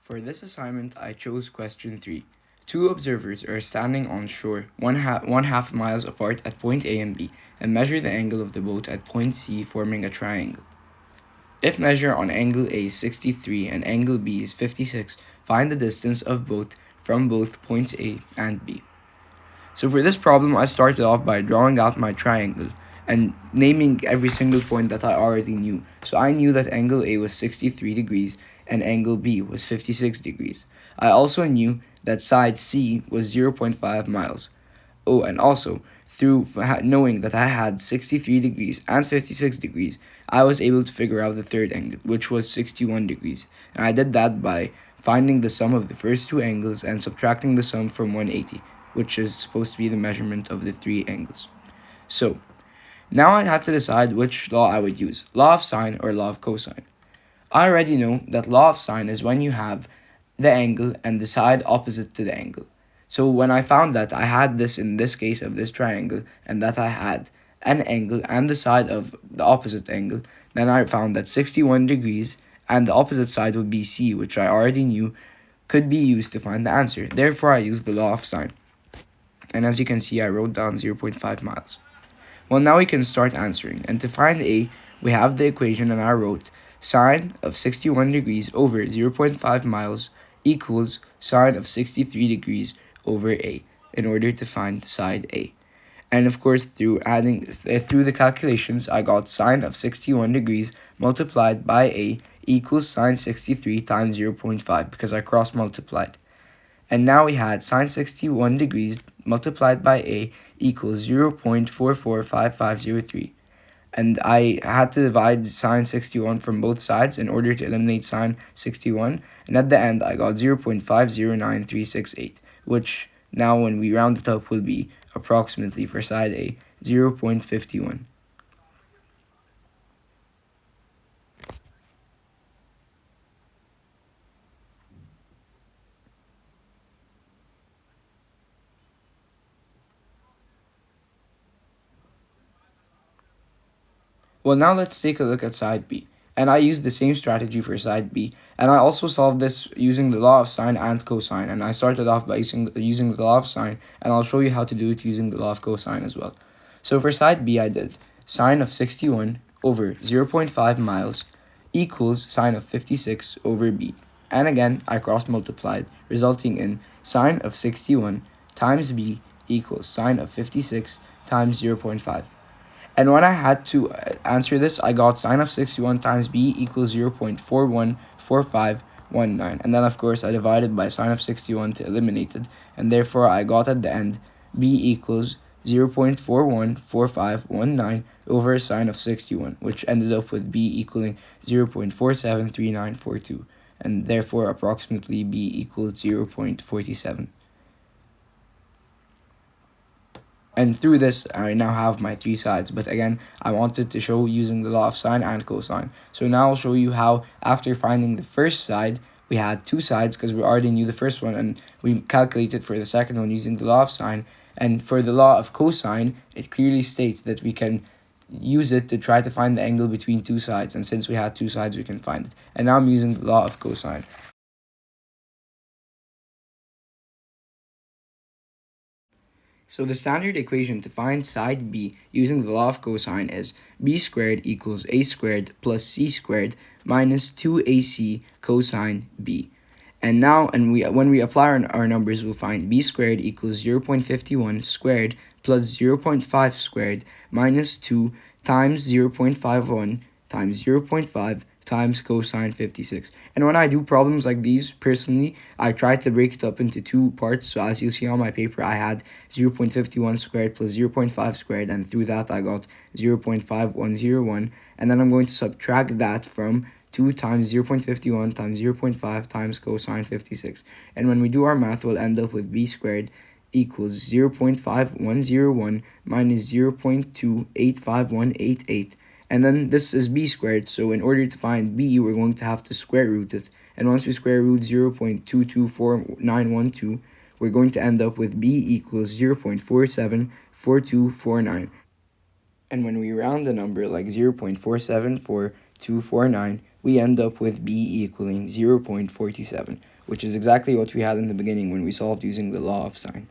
For this assignment, I chose question 3. Two observers are standing on shore one half miles apart at point A and B and measure the angle of the boat at point C, forming a triangle. If measure on angle A is 63 and angle B is 56, find the distance of both from both points A and B. So for this problem, I started off by drawing out my triangle and naming every single point that I already knew. So I knew that angle A was 63 degrees and angle B was 56 degrees. I also knew that side C was 0.5 miles. Oh, and also, through knowing that I had 63 degrees and 56 degrees, I was able to figure out the third angle, which was 61 degrees. And I did that by finding the sum of the first two angles and subtracting the sum from 180, which is supposed to be the measurement of the three angles. So, now I had to decide which law I would use, law of sine or law of cosine. I already know that law of sine is when you have the angle and the side opposite to the angle. So when I found that I had this in this case of this triangle and that I had an angle and the side of the opposite angle, then I found that 61 degrees and the opposite side would be C, which I already knew could be used to find the answer. Therefore, I used the law of sine. And as you can see, I wrote down 0.5 miles. Well, now we can start answering. And to find A, we have the equation, and I wrote sine of 61 degrees over 0.5 miles equals sine of 63 degrees over A in order to find side A. And of course, through the calculations, I got sine of 61 degrees multiplied by A equals sine 63 times 0.5 because I cross multiplied. And now we had sine 61 degrees multiplied by A equals 0.445503. And I had to divide sine 61 from both sides in order to eliminate sine 61. And at the end, I got 0.509368, which now when we round it up will be approximately for side A, 0.51. Well, now let's take a look at side B. And I used the same strategy for side B. And I also solved this using the law of sine and cosine. And I started off by using the law of sine, and I'll show you how to do it using the law of cosine as well. So for side B, I did sine of 61 over 0.5 miles equals sine of 56 over B. And again, I cross multiplied, resulting in sine of 61 times B equals sine of 56 times 0.5. And when I had to answer this, I got sine of 61 times b equals 0.414519. And then, of course, I divided by sine of 61 to eliminate it. And therefore, I got at the end b equals 0.414519 over sine of 61, which ended up with b equaling 0.473942. And therefore, approximately b equals 0.47. And through this, I now have my three sides. But again, I wanted to show using the law of sine and cosine. So now I'll show you how, after finding the first side, we had two sides because we already knew the first one, and we calculated for the second one using the law of sine. And for the law of cosine, it clearly states that we can use it to try to find the angle between two sides. And since we had two sides, we can find it. And now I'm using the law of cosine. So the standard equation to find side B using the law of cosine is b squared equals a squared plus c squared minus 2ac cosine b. And now, when we apply our numbers, we'll find b squared equals 0.51 squared plus 0.5 squared minus 2 times 0.51 times 0.5 times cosine 56. And when I do problems like these, personally, I try to break it up into two parts. So as you see on my paper, I had 0.51 squared plus 0.5 squared, and through that I got 0.5101. And then I'm going to subtract that from 2 times 0.51 times 0.5 times cosine 56. And when we do our math, we'll end up with b squared equals 0.5101 minus 0.285188. And then this is b squared, so in order to find b, we're going to have to square root it. And once we square root 0.224912, we're going to end up with b equals 0.474249. And when we round a number like 0.474249, we end up with b equaling 0.47, which is exactly what we had in the beginning when we solved using the law of sine.